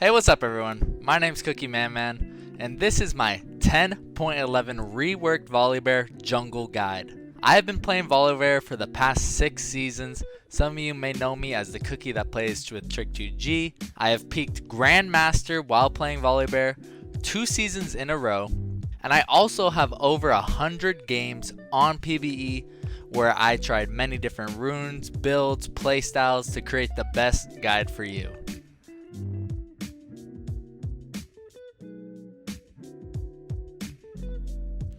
Hey, what's up everyone? My name's Cookiemanman, and this is my 10.11 reworked Volibear Jungle Guide. I have been playing Volibear for the past 6 seasons. Some of you may know me as the cookie that plays with Trick 2G. I have peaked Grandmaster while playing Volibear 2 seasons in a row, and I also have over 100 games on PvE where I tried many different runes, builds, playstyles to create the best guide for you.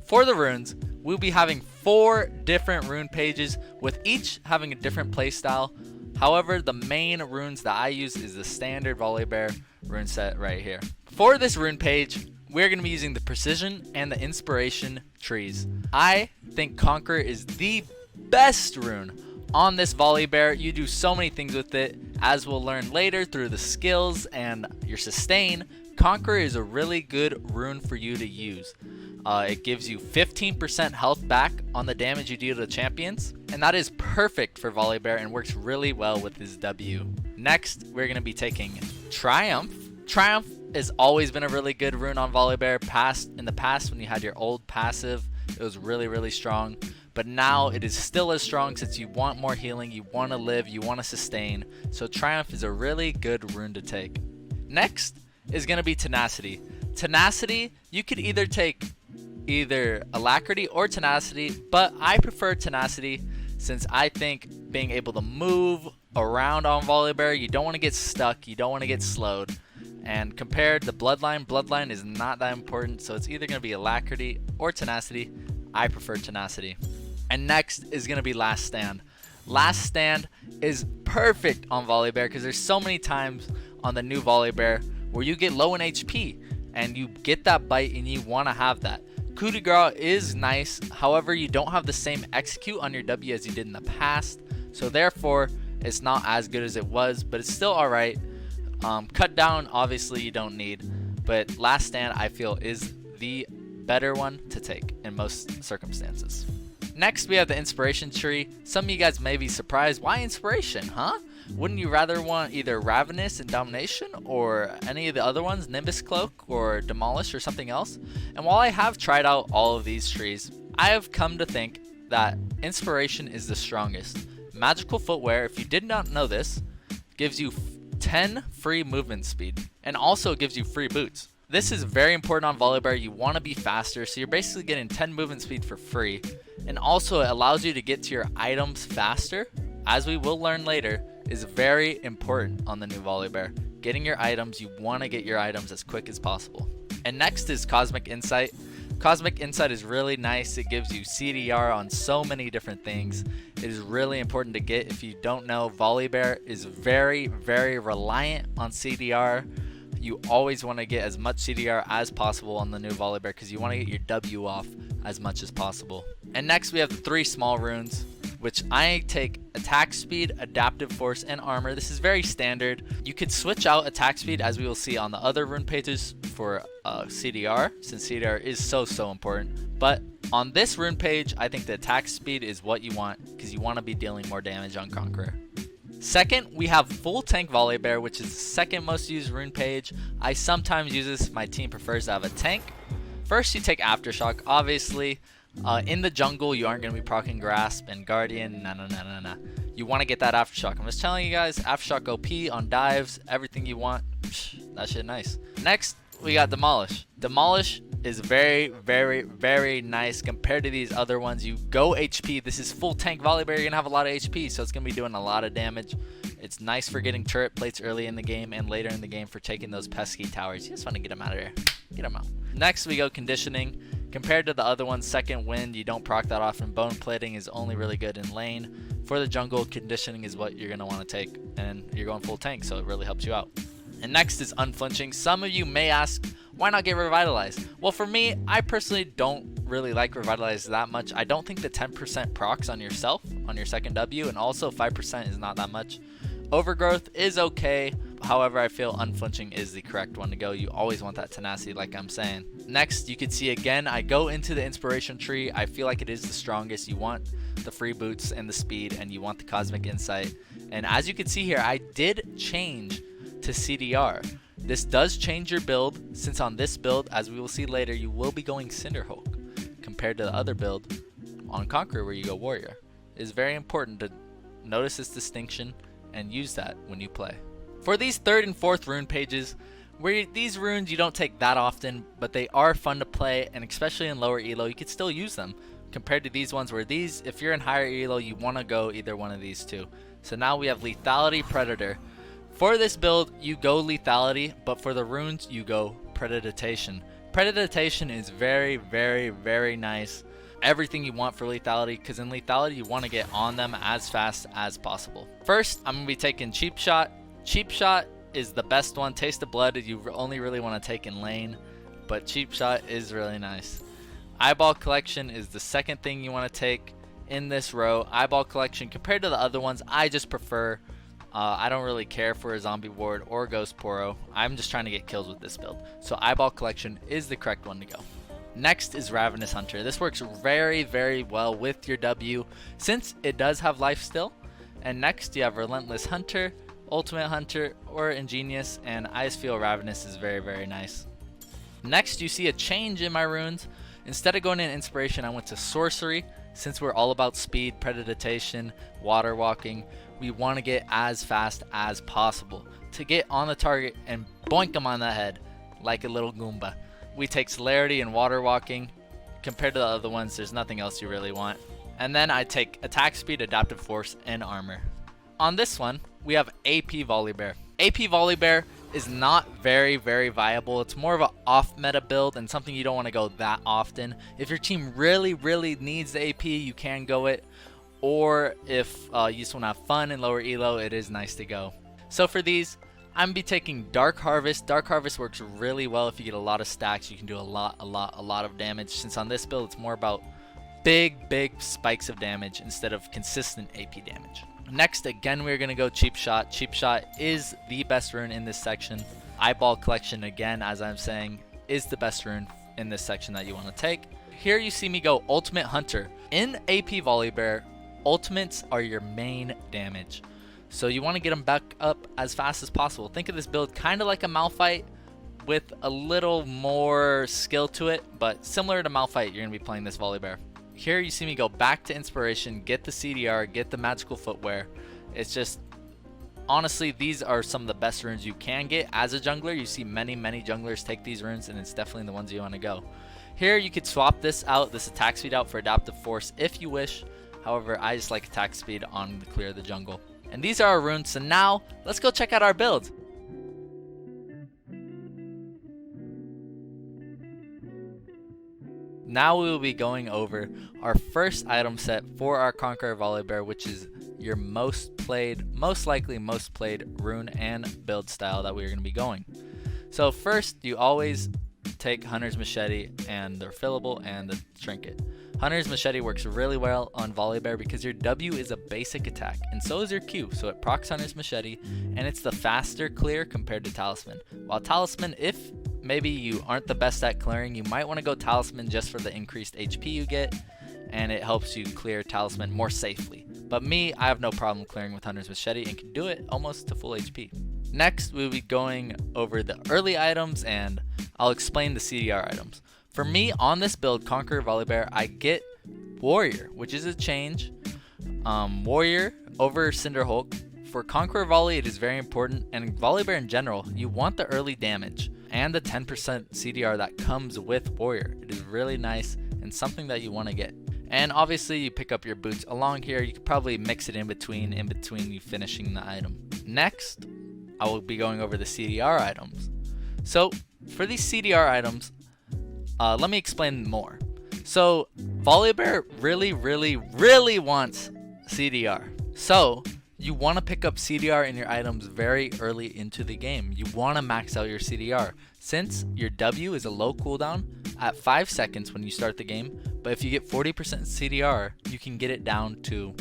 For the runes, we'll be having 4 different rune pages with each having a different playstyle. However, the main runes that I use is the standard Volibear rune set right here. For this rune page, we're going to be using the precision and the inspiration trees. I think Conquer is the best rune on this Volibear. You do so many things with it, as we'll learn later through the skills and your sustain. Conquer is a really good rune for you to use. It gives you 15% health back on the damage you deal to champions, and that is perfect for Volibear and works really well with his W. Next, we're going to be taking Triumph. Triumph has always been a really good rune on Volibear. In the past, when you had your old passive, it was really strong, but now it is still as strong since you want more healing, you want to live, you want to sustain, so Triumph is a really good rune to take. Next is going to be Tenacity. Tenacity, you could either take Alacrity or Tenacity, but I prefer Tenacity since I think being able to move around on Volibear, you don't want to get stuck, you don't want to get slowed. And compared to Bloodline is not that important, so it's either going to be Alacrity or Tenacity. I prefer Tenacity. And next is going to be Last Stand. Last Stand is perfect on Volibear because there's so many times on the new Volibear where you get low in HP and you get that bite and you want to have that. Coup de grace is nice, however you don't have the same execute on your W as you did in the past, so therefore it's not as good as it was, but it's still alright. Cut down obviously you don't need, but Last Stand I feel is the better one to take in most circumstances. Next we have the inspiration tree. Some of you guys may be surprised, why inspiration, huh? Wouldn't you rather want either Ravenous and Domination or any of the other ones, Nimbus Cloak or Demolish or something else? And while I have tried out all of these trees, I have come to think that Inspiration is the strongest. Magical Footwear, if you did not know this, gives you 10 free movement speed and also gives you free boots. This is very important on Volibear. You want to be faster, so you're basically getting 10 movement speed for free, and also it allows you to get to your items faster, as we will learn later is very important on the new Volibear. Getting your items, you want to get your items as quick as possible. And next is Cosmic Insight. Cosmic Insight is really nice. It gives you CDR on so many different things. It is really important to get. If you don't know, Volibear is very reliant on CDR. You always want to get as much CDR as possible on the new Volibear because you want to get your W off as much as possible. And next we have the 3 small runes, which I take attack speed, adaptive force, and armor. This is very standard. You could switch out attack speed as we will see on the other rune pages for CDR, since CDR is so important. But on this rune page, I think the attack speed is what you want because you want to be dealing more damage on Conqueror. Second, we have Full Tank Volibear, which is the second most used rune page. I sometimes use this if my team prefers to have a tank. First, you take Aftershock, obviously. In the jungle, you aren't going to be proccing Grasp and Guardian. No. You want to get that Aftershock. I'm just telling you guys, Aftershock OP on dives, everything you want. That shit nice. Next, we got Demolish. Demolish is very nice compared to these other ones. You go HP. This is full tank Volibear. You're going to have a lot of HP, so it's going to be doing a lot of damage. It's nice for getting turret plates early in the game and later in the game for taking those pesky towers. You just want to get them out of there. Get them out. Next, we go Conditioning. Compared to the other ones, Second Wind, you don't proc that often. Bone Plating is only really good in lane. For the jungle, Conditioning is what you're going to want to take, and you're going full tank, so it really helps you out. And next is Unflinching. Some of you may ask, why not get Revitalized? Well, for me, I personally don't really like Revitalized that much. I don't think the 10% procs on yourself, on your second W, and also 5% is not that much. Overgrowth is okay. However, I feel Unflinching is the correct one to go. You always want that tenacity, like I'm saying. Next, you can see again, I go into the inspiration tree. I feel like it is the strongest. You want the free boots and the speed, and you want the Cosmic Insight. And as you can see here, I did change to CDR. This does change your build, since on this build, as we will see later, you will be going Cinderhulk compared to the other build on Conqueror where you go Warrior. It is very important to notice this distinction and use that when you play. For these 3rd and 4th rune pages, where these runes you don't take that often, but they are fun to play, and especially in lower elo, you could still use them compared to these ones where these, if you're in higher elo, you want to go either one of these two. So now we have Lethality, Predator. For this build, you go Lethality, but for the runes, you go Prediditation. Prediditation is very, very, very nice. Everything you want for Lethality, because in Lethality, you want to get on them as fast as possible. First, I'm going to be taking Cheap Shot. Cheap Shot is the best one. Taste of Blood you only really want to take in lane, but Cheap Shot is really nice. Eyeball Collection is the second thing you want to take in this row. Eyeball Collection, compared to the other ones, I just prefer. I don't really care for a Zombie Ward or Ghost Poro. I'm just trying to get kills with this build. So Eyeball Collection is the correct one to go. Next is Ravenous Hunter. This works very, very well with your W since it does have life still. And next you have Relentless Hunter, Ultimate Hunter, or Ingenious, and I just feel Ravenous is very, very nice. Next you see a change in my runes. Instead of going in Inspiration, I went to Sorcery. Since we're all about speed, Prediditation, Water Walking, we want to get as fast as possible to get on the target and boink them on the head like a little Goomba. We take Celerity and Water Walking. Compared to the other ones, there's nothing else you really want. And then I take Attack Speed, Adaptive Force, and Armor. On this one, we have AP Volibear. AP Volibear is not very, very viable. It's more of an off-meta build and something you don't want to go that often. If your team really, really needs the AP, you can go it. Or if you just want to have fun in lower elo, it is nice to go. So for these, I'm going to be taking Dark Harvest. Dark Harvest works really well if you get a lot of stacks. You can do a lot of damage. Since on this build, it's more about big spikes of damage instead of consistent AP damage. Next, again, we're going to go Cheap Shot. Cheap Shot is the best rune in this section. Eyeball Collection, again, as I'm saying, is the best rune in this section that you want to take. Here you see me go Ultimate Hunter. In AP Volibear, ultimates are your main damage. So you want to get them back up as fast as possible. Think of this build kind of like a Malphite with a little more skill to it, but similar to Malphite, you're going to be playing this Volibear. Here you see me go back to Inspiration, get the CDR, get the Magical Footwear. It's just, honestly, these are some of the best runes you can get as a jungler. You see many junglers take these runes, and it's definitely the ones you want to go. Here you could swap this Attack Speed out for Adaptive Force if you wish. However, I just like Attack Speed on the Clear the Jungle. And these are our runes, so now let's go check out our build. Now we will be going over our first item set for our Conqueror Volibear, which is your most likely most played rune and build style that we're going to be going. So first, you always take Hunter's Machete and the refillable and the trinket. Hunter's Machete works really well on Volibear because your W is a basic attack, and so is your Q, so it procs Hunter's Machete, and it's the faster clear compared to Talisman. While Talisman, if maybe you aren't the best at clearing, you might want to go Talisman just for the increased HP you get, and it helps you clear Talisman more safely. But me, I have no problem clearing with Hunter's Machete and can do it almost to full HP. Next, we'll be going over the early items, and I'll explain the CDR items. For me, on this build, Conqueror Volibear, I get Warrior, which is a change. Warrior over Cinderhulk. For Conqueror Volley, it is very important, and Volibear in general, you want the early damage and the 10% CDR that comes with Warrior. It is really nice and something that you want to get. And obviously, you pick up your boots along here. You could probably mix it in between you finishing the item. Next, I will be going over the CDR items. So for these CDR items, let me explain more. So Volibear really wants CDR. So you want to pick up CDR in your items very early into the game. You want to max out your CDR. Since your W is a low cooldown at 5 seconds when you start the game, but if you get 40% CDR, you can get it down to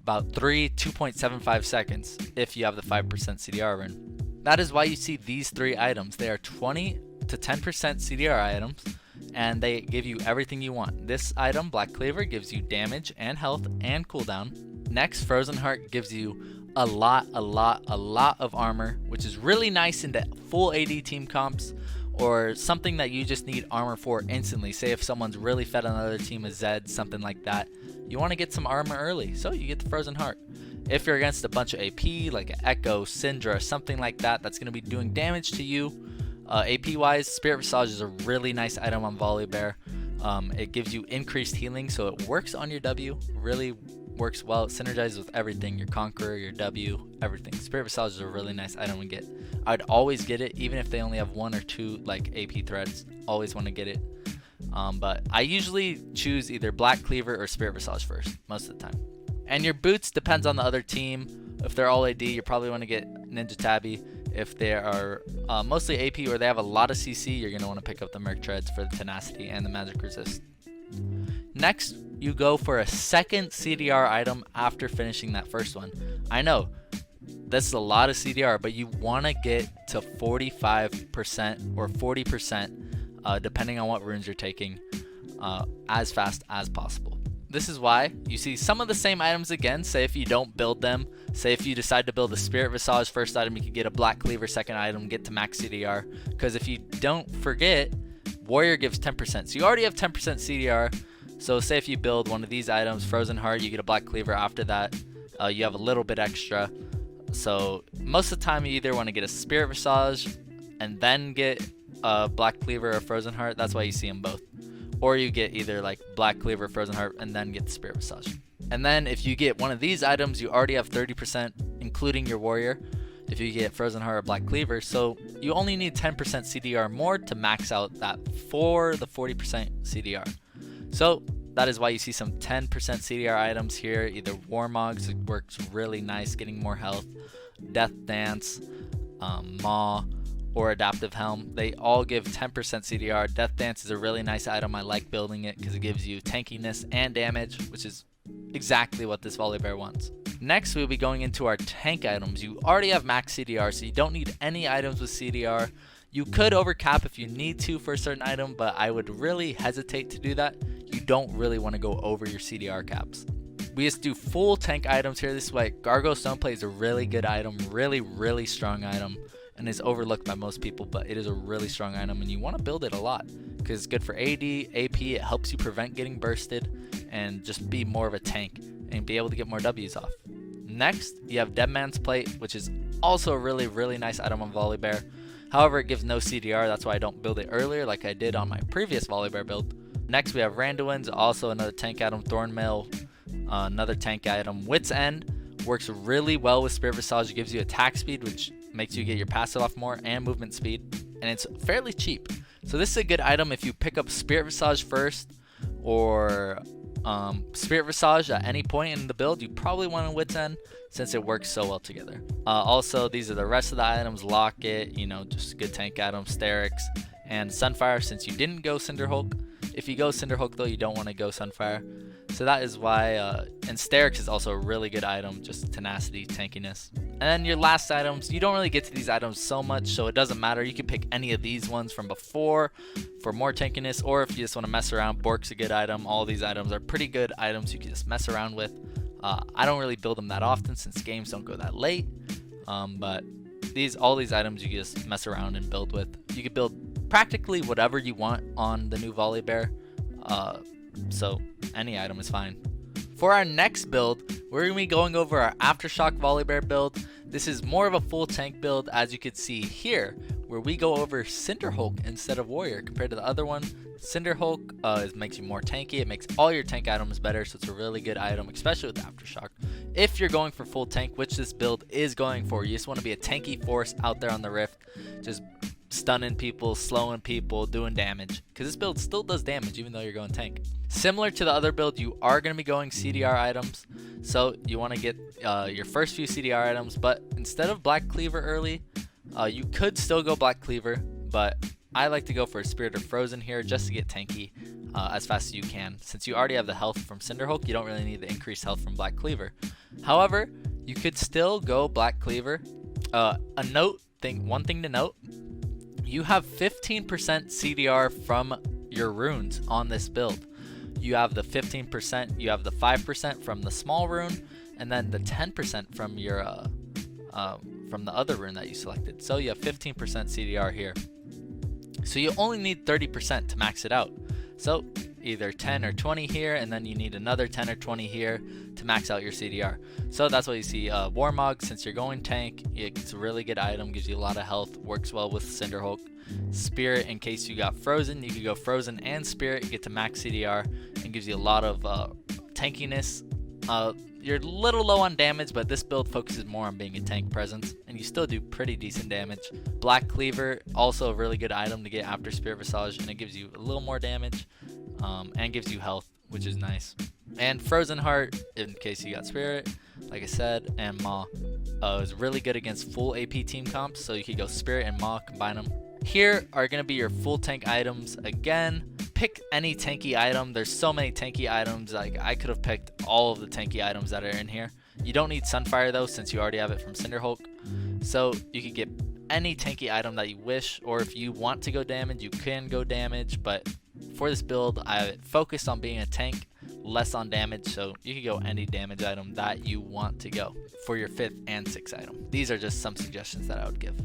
about 2.75 seconds if you have the 5% CDR rune. That is why you see these three items. They are 20 to 10% CDR items, and they give you everything you want. This item, Black Cleaver, gives you damage and health and cooldown. Next, Frozen Heart gives you a lot of armor, which is really nice into full AD team comps, or something that you just need armor for instantly. Say if someone's really fed on another team, a Zed, something like that, you want to get some armor early, so you get the Frozen Heart. If you're against a bunch of AP, like an Echo, Syndra, something like that, that's going to be doing damage to you, AP wise, Spirit Visage is a really nice item on Volibear. It gives you increased healing, so it works on your W, really works well. It synergizes with everything, your Conqueror, your W, everything. Spirit Visage is a really nice item to get. I'd always get it, even if they only have 1 or 2 like AP threads. Always want to get it. But I usually choose either Black Cleaver or Spirit Visage first, most of the time. And your boots depends on the other team. If they're all AD, you probably want to get Ninja Tabby. If they are mostly AP or they have a lot of CC, you're going to want to pick up the Merc Treads for the Tenacity and the Magic Resist. Next, you go for a second CDR item after finishing that first one. I know, this is a lot of CDR, but you want to get to 45% or 40%, depending on what runes you're taking, as fast as possible. This is why you see some of the same items again. Say if you don't build them, say if you decide to build a Spirit Visage first item, you can get a Black Cleaver second item, get to max CDR. Because if you don't forget, Warrior gives 10%. So you already have 10% CDR. So say if you build one of these items, Frozen Heart, you get a Black Cleaver after that. You have a little bit extra. So most of the time you either want to get a Spirit Visage and then get a Black Cleaver or Frozen Heart. That's why you see them both. Or you get either like Black Cleaver, Frozen Heart, and then get the Spirit Visage. And then if you get one of these items, you already have 30%, including your Warrior, if you get Frozen Heart or Black Cleaver. So you only need 10% CDR more to max out that for the 40% CDR. So that is why you see some 10% CDR items here. Either Warmogs, it works really nice, getting more health, Death Dance, Maw, or Adaptive Helm. They all give 10% CDR. Death Dance is a really nice item. I like building it because it gives you tankiness and damage, which is exactly what this Volibear wants. Next, we'll be going into our tank items. You already have max CDR, so you don't need any items with CDR. You could overcap if you need to for a certain item, but I would really hesitate to do that. You don't really want to go over your CDR caps. We just do full tank items here. This is why Gargoyle Stoneplate is a really good item, really strong item, and is overlooked by most people, but it is a really strong item, and you want to build it a lot because it's good for AD, AP. It helps you prevent getting bursted and just be more of a tank and be able to get more W's off. Next, you have Dead Man's Plate, which is also a really nice item on Volibear. However, it gives no CDR. That's why I don't build it earlier like I did on my previous Volibear build. Next, we have Randuin's, also another tank item. Thornmail, another tank item. Wit's End works really well with Spirit Visage. It gives you attack speed, which makes you get your passive off more, and movement speed, and it's fairly cheap. So this is a good item if you pick up Spirit Visage first, or Spirit Visage at any point in the build. You probably want a Wit's End since it works so well together. Also, these are the rest of the items. Locket, just good tank items. Sterix and Sunfire, since you didn't go Cinderhulk. If you go Cinderhulk though, you don't want to go Sunfire. So that is why, and Sterix is also a really good item, just tenacity, tankiness. And then your last items, you don't really get to these items so much, so it doesn't matter. You can pick any of these ones from before for more tankiness, or if you just want to mess around, Bork's a good item. All these items are pretty good items you can just mess around with. I don't really build them that often since games don't go that late, but all these items you can just mess around and build with. You can build practically whatever you want on the new Volibear, so any item is fine. For our next build, we're going to be going over our Aftershock Volibear build. This is more of a full tank build, as you can see here, where we go over Cinderhulk instead of Warrior. Compared to the other one, Cinderhulk makes you more tanky. It makes all your tank items better, so it's a really good item, especially with Aftershock. If you're going for full tank, which this build is going for, you just want to be a tanky force out there on the Rift, just stunning people, slowing people, doing damage, because this build still does damage even though you're going tank. Similar to the other build, you are going to be going CDR items, so you want to get your first few CDR items, but instead of Black Cleaver early, you could still go Black Cleaver, but I like to go for a Spirit or Frozen here just to get tanky as fast as you can. Since you already have the health from Cinderhulk, you don't really need the increased health from Black Cleaver. However, you could still go Black Cleaver. One thing to note, you have 15% CDR from your runes on this build. You have the 15%, you have the 5% from the small rune, and then the 10% from your from the other rune that you selected. So you have 15% CDR here. So you only need 30% to max it out. So either 10 or 20 here, and then you need another 10 or 20 here to max out your CDR. So that's what you see. Warmog, since you're going tank, it's a really good item, gives you a lot of health, works well with Cinderhulk. Spirit, in case you got frozen, you could go frozen and spirit, you get to max CDR, and gives you a lot of tankiness. You're a little low on damage, but this build focuses more on being a tank presence, and you still do pretty decent damage. Black Cleaver, also a really good item to get after Spirit Visage, and it gives you a little more damage, and gives you health, which is nice. And Frozen Heart, in case you got Spirit, like I said, and Maw is really good against full AP team comps, so you could go Spirit and Maw, combine them. Here are going to be your full tank items again. Pick any tanky item. There's so many tanky items. Like, I could have picked all of the tanky items that are in here. You don't need Sunfire though, since you already have it from Cinderhulk. So you can get any tanky item that you wish, or if you want to go damage, you can go damage. But for this build, I focused on being a tank, less on damage, so you can go any damage item that you want to go for your 5th and 6th item. These are just some suggestions that I would give.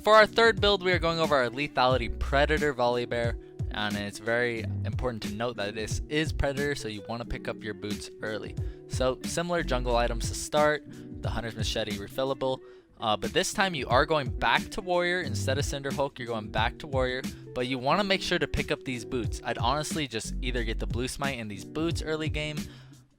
For our third build, we are going over our Lethality Predator Volibear. And it's very important to note that this is Predator, so you want to pick up your boots early. So similar jungle items to start, the Hunter's Machete refillable, but this time you are going back to Warrior instead of Cinderhulk. You're going back to Warrior, but you want to make sure to pick up these boots. I'd honestly just either get the Blue Smite and these boots early game,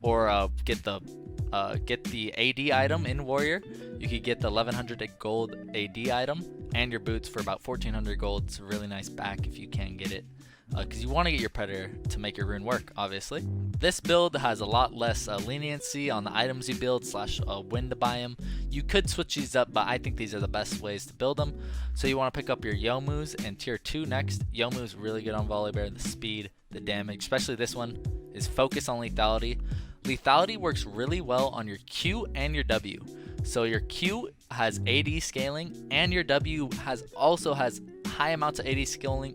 or get the AD item in Warrior. You could get the 1100 gold AD item and your boots for about 1400 gold. It's a really nice back if you can get it, because you want to get your Predator to make your rune work, obviously. This build has a lot less leniency on the items you build / when to buy them. You could switch these up, but I think these are the best ways to build them. So you want to pick up your Youmu's and tier 2 next. Youmu's really good on Volibear. The speed, the damage, especially this one, is focus on lethality. Lethality works really well on your Q and your W. So your Q has AD scaling, and your W also has high amounts of AD scaling,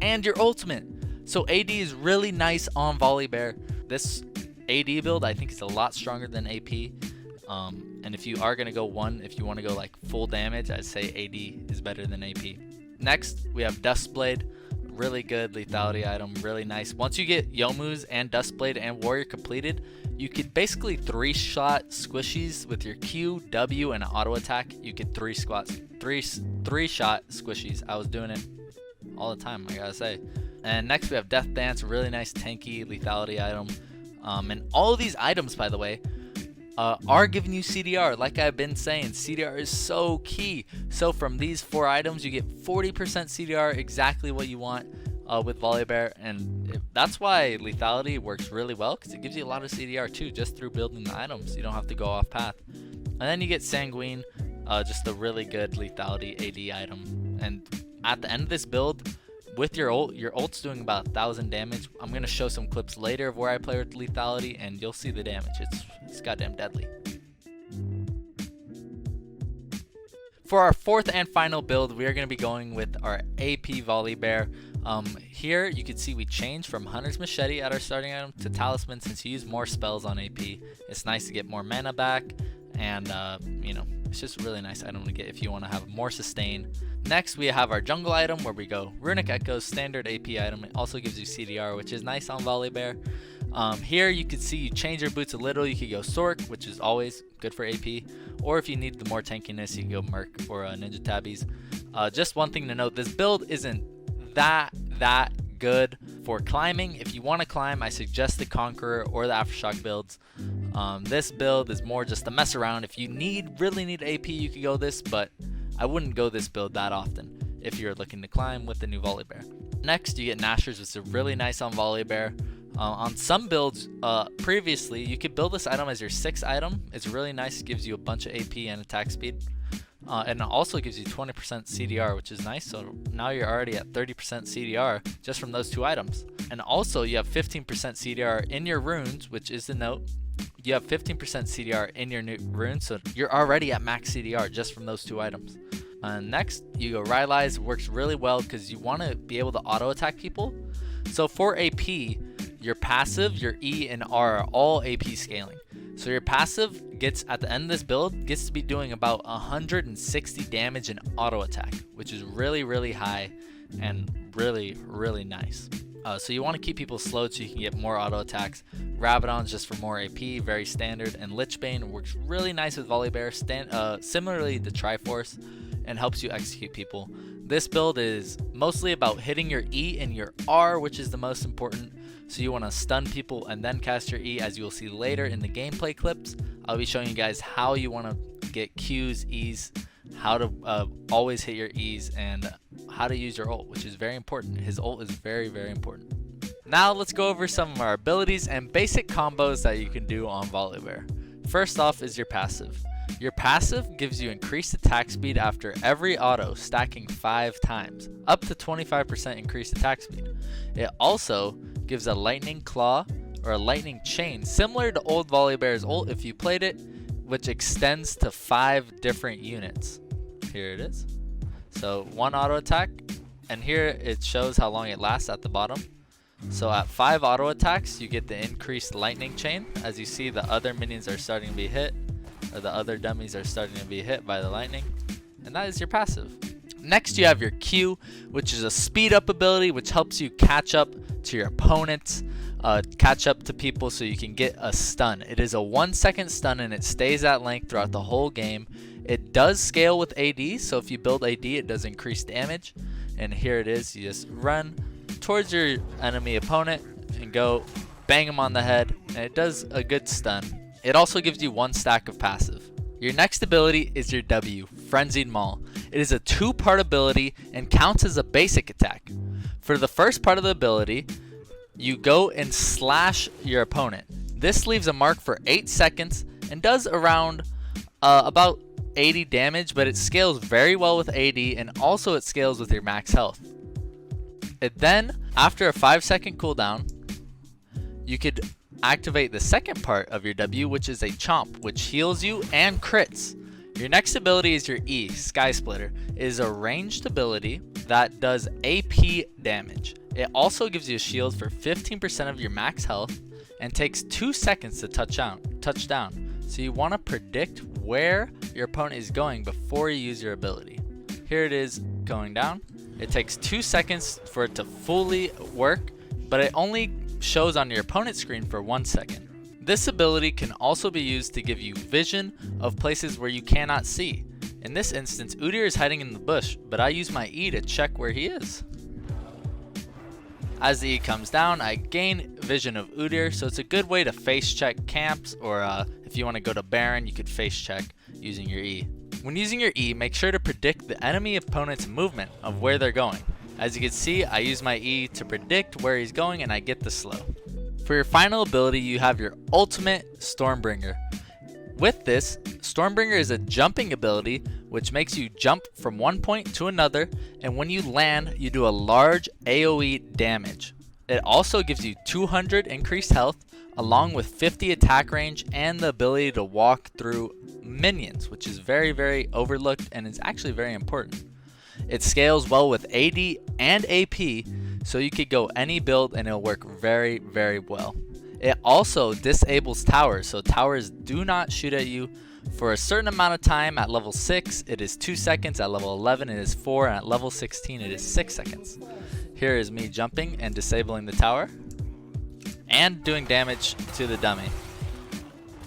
and your ultimate. So AD is really nice on Volibear. This AD build I think is a lot stronger than AP. And if you are going to go if you want to go like full damage, I'd say AD is better than AP. Next, we have Dustblade. Really good lethality item, really nice. Once you get Youmu's and Dustblade and Warrior completed, you could basically 3-shot squishies with your Q, W, and an auto attack. You could 3-shot squishies. I was doing it all the time, I gotta say. And next we have Death Dance, really nice tanky lethality item. And all of these items, by the way, are giving you CDR. Like I've been saying, CDR is so key. So from these 4 items, you get 40% CDR, exactly what you want with Volibear. And that's why lethality works really well, because it gives you a lot of CDR too, just through building the items. You don't have to go off path. And then you get Sanguine, just a really good lethality AD item. And at the end of this build, with your ult's doing about 1000 damage. I'm going to show some clips later of where I play with lethality, and you'll see the damage. It's goddamn deadly. For our 4th and final build, we are going to be going with our AP Volibear. Here you can see we changed from Hunter's Machete at our starting item to Talisman, since you use more spells on AP. It's nice to get more mana back, and it's just a really nice item to get if you want to have more sustain. Next, we have our jungle item, where we go Runic Echo's standard AP item. It also gives you CDR, which is nice on Volibear. Here you can see you change your boots a little. You could go Sork, which is always good for AP, or if you need the more tankiness, you can go Merc or Ninja Tabbies. Just one thing to note, this build isn't that good for climbing. If you want to climb, I suggest the Conqueror or the Aftershock builds. This build is more just to mess around. If you really need AP, you could go this, but I wouldn't go this build that often if you're looking to climb with the new Volibear. Next, you get Gnashers, which is really nice on Volibear. On some builds previously, you could build this item as your 6th item. It's really nice. It gives you a bunch of AP and attack speed. And it also gives you 20% CDR, which is nice. So now you're already at 30% CDR just from those 2 items. And also you have 15% CDR in your runes, which is the note. You have 15% CDR in your new runes, so you're already at max CDR just from those 2 items. Next, you go Rylai's. Works really well because you want to be able to auto attack people. So for AP, your passive, your E and R are all AP scaling. So your passive gets, at the end of this build, gets to be doing about 160 damage in auto attack, which is really, really high and really, really nice. So you want to keep people slowed so you can get more auto attacks. Rabadon's just for more AP, very standard, and Lichbane works really nice with Volibear, similarly to Triforce, and helps you execute people. This build is mostly about hitting your E and your R, which is the most important. So you want to stun people and then cast your E, as you will see later in the gameplay clips. I'll be showing you guys how you want to get Qs, Es, how to always hit your Es, and how to use your ult, which is very important. His ult is very, very important. Now let's go over some of our abilities and basic combos that you can do on Volibear. First off is your passive. Your passive gives you increased attack speed after every auto, stacking 5 times, up to 25% increased attack speed. It also gives a lightning claw or a lightning chain, similar to old Volibear's ult if you played it, which extends to 5 different units. Here it is. So 1 auto attack, and here it shows how long it lasts at the bottom. So at 5 auto attacks, you get the increased lightning chain. As you see, the other minions are starting to be hit, or the other dummies are starting to be hit by the lightning, and that is your passive. Next you have your Q, which is a speed up ability which helps you catch up to your opponents, catch up to people so you can get a stun. It is a 1-second stun and it stays that length throughout the whole game. It does scale with AD, so if you build AD it does increase damage. And here it is, you just run towards your enemy opponent and go bang him on the head, and it does a good stun. It also gives you 1 stack of passive. Your next ability is your W, Frenzied Maul. It is a 2-part ability and counts as a basic attack. For the first part of the ability, you go and slash your opponent. This leaves a mark for 8 seconds and does around about 80 damage, but it scales very well with AD, and also it scales with your max health. It then, after a 5-second cooldown, you could activate the second part of your W, which is a Chomp, which heals you and crits. Your next ability is your E, Sky Splitter. It is a ranged ability that does AP damage. It also gives you a shield for 15% of your max health and takes 2 seconds to touch down. So you want to predict where your opponent is going before you use your ability. Here it is going down. It takes 2 seconds for it to fully work, but it only shows on your opponent's screen for 1 second. This ability can also be used to give you vision of places where you cannot see. In this instance, Udyr is hiding in the bush, but I use my E to check where he is. As the E comes down, I gain vision of Udyr, so it's a good way to face check camps, or if you want to go to Baron, you could face check using your E. When using your E, make sure to predict the enemy opponent's movement of where they're going. As you can see, I use my E to predict where he's going and I get the slow. For your final ability, you have your ultimate Stormbringer. With this, Stormbringer is a jumping ability which makes you jump from one point to another, and when you land, you do a large AoE damage. It also gives you 200 increased health, along with 50 attack range and the ability to walk through minions, which is very, very overlooked and is actually very important. It scales well with AD and AP, so you could go any build and it'll work very, very well. It also disables towers, so towers do not shoot at you for a certain amount of time. At level 6, it is 2 seconds. At level 11, it is 4. And at level 16, it is 6 seconds. Here is me jumping and disabling the tower and doing damage to the dummy.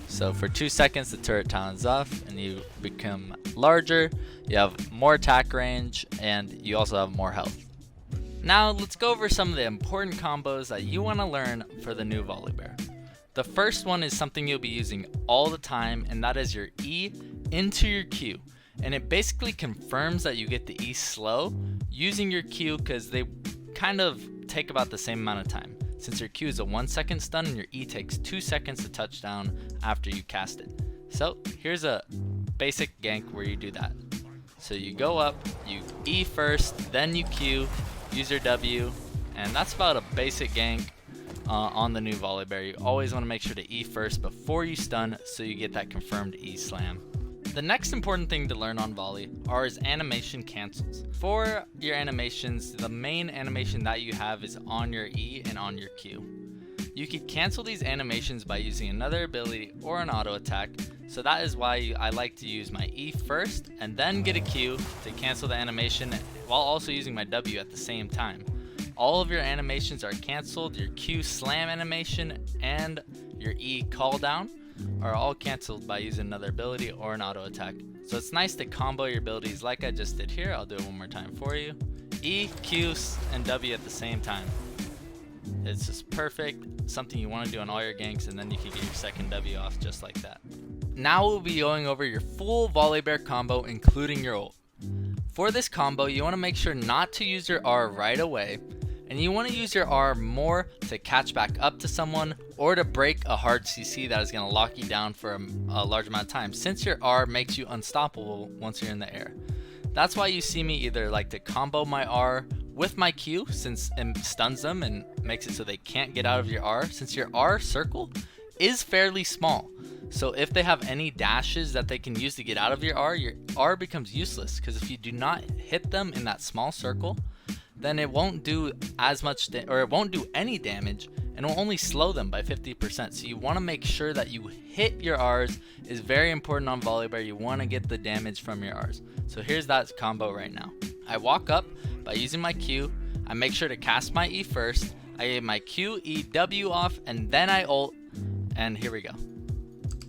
So for 2 seconds, the turret talons off and you become larger. You have more attack range and you also have more health. Now let's go over some of the important combos that you want to learn for the new Volibear. The first one is something you'll be using all the time, and that is your E into your Q. And it basically confirms that you get the E slow using your Q, because they kind of take about the same amount of time. Since your Q is a 1 second stun and your E takes 2 seconds to touch down after you cast it. So here's a basic gank where you do that. So you go up, you E first, then you Q, use your W, and that's about a basic gank on the new Volibear. You always want to make sure to E first before you stun, so you get that confirmed E slam. The next important thing to learn on Voli are his animation cancels. For your animations, the main animation that you have is on your E and on your Q. You could cancel these animations by using another ability or an auto attack, so that is why I like to use my E first and then get a Q to cancel the animation while also using my W at the same time. All of your animations are canceled. Your Q slam animation and your E call down are all canceled by using another ability or an auto attack. So it's nice to combo your abilities like I just did here. I'll do it one more time for you. E, Q, and W at the same time. It's just perfect, something you want to do on all your ganks, and then you can get your second W off just like that. Now we'll be going over your full Volibear combo, including your ult. For this combo, you want to make sure not to use your R right away, and you want to use your R more to catch back up to someone or to break a hard CC that is going to lock you down for a large amount of time, since your R makes you unstoppable once you're in the air. That's why you see me either like to combo my R with my Q, since it stuns them and makes it so they can't get out of your R, since your R circle is fairly small. So if they have any dashes that they can use to get out of your R becomes useless, because if you do not hit them in that small circle, then it won't do as much or it won't do any damage, and it will only slow them by 50%. So you want to make sure that you hit your R's is very important on Volibear. You want to get the damage from your R's. So here's that combo right now. I walk up by using my Q. I make sure to cast my E first. I get my Q, E, W off, and then I ult. And here we go.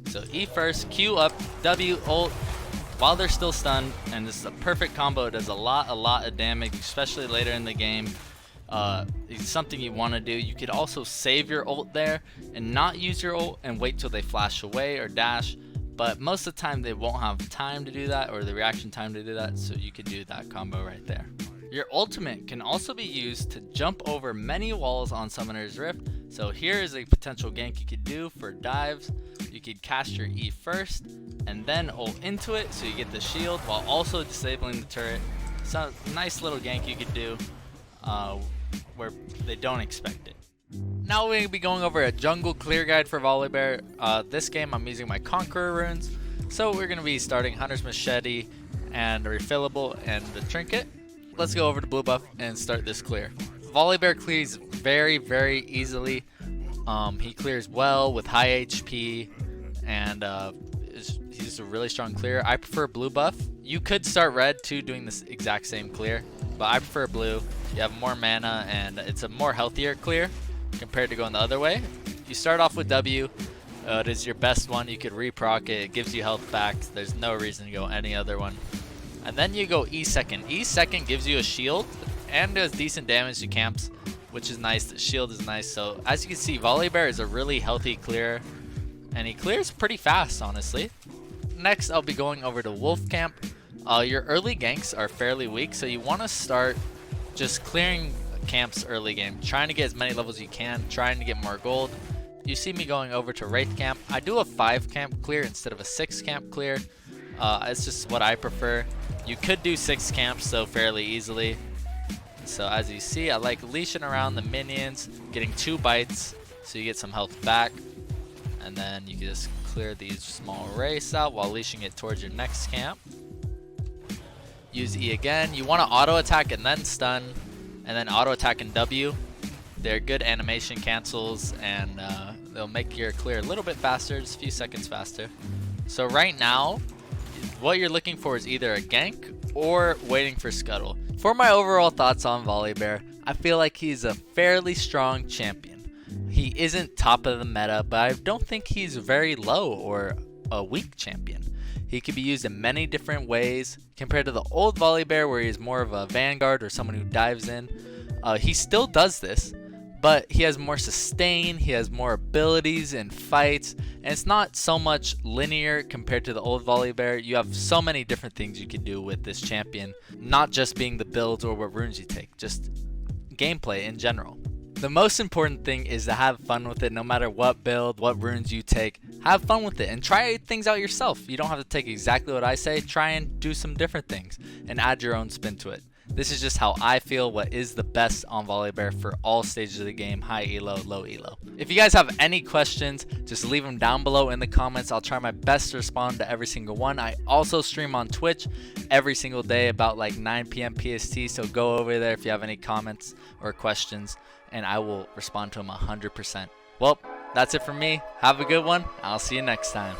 So E first, Q up, W, ult, while they're still stunned, and this is a perfect combo. It does a lot of damage, especially later in the game. It's something you want to do. You could also save your ult there and not use your ult and wait till they flash away or dash, but most of the time they won't have time to do that, or the reaction time to do that, so you could do that combo right there. Your ultimate can also be used to jump over many walls on Summoner's Rift. So here is a potential gank you could do for dives. You could cast your E first and then ult into it so you get the shield while also disabling the turret. So nice little gank you could do where they don't expect it. Now we're going to be going over a jungle clear guide for Volibear. This game I'm using my Conqueror runes. So we're going to be starting Hunter's Machete and Refillable and the Trinket. Let's go over to blue buff and start this clear. Volibear clears very easily. He clears well with high HP, and he's a really strong clear. I prefer blue buff. You could start red too, doing this exact same clear, but I prefer blue. You have more mana and it's a more healthier clear compared to going the other way. You start off with W. It is your best one. You could reproc it. It gives you health back. There's no reason to go any other one. And then you go E second. E second gives you a shield and does decent damage to camps, which is nice. The shield is nice. So as you can see, Volibear is a really healthy clearer, and he clears pretty fast, honestly. Next, I'll be going over to Wolf Camp. Your early ganks are fairly weak, so you want to start just clearing camps early game, trying to get as many levels as you can, trying to get more gold. You see me going over to Wraith Camp. I do a 5 camp clear instead of a 6 camp clear. It's just what I prefer. You could do 6 camps though fairly easily. So as you see, I like leashing around the minions, getting 2 bites so you get some health back, and then you can just clear these small wraiths out while leashing it towards your next camp. Use E again. You want to auto attack and then stun, and then auto attack and W. They're good animation cancels, and they'll make your clear a little bit faster, just a few seconds faster. So right now, what you're looking for is either a gank or waiting for Scuttle. For my overall thoughts on Volibear, I feel like he's a fairly strong champion. He isn't top of the meta, but I don't think he's very low or a weak champion. He can be used in many different ways compared to the old Volibear where he's more of a vanguard or someone who dives in. He still does this, but he has more sustain, he has more abilities in fights, and it's not so much linear compared to the old Volibear. You have so many different things you can do with this champion, not just being the builds or what runes you take, just gameplay in general. The most important thing is to have fun with it. No matter what build, what runes you take, have fun with it and try things out yourself. You don't have to take exactly what I say. Try and do some different things and add your own spin to it. This is just how I feel what is the best on Volibear for all stages of the game, high elo, low elo. If you guys have any questions, just leave them down below in the comments. I'll try my best to respond to every single one. I also stream on Twitch every single day about like 9 p.m. PST, so go over there if you have any comments or questions, and I will respond to them 100%. Well, that's it from me. Have a good one. I'll see you next time.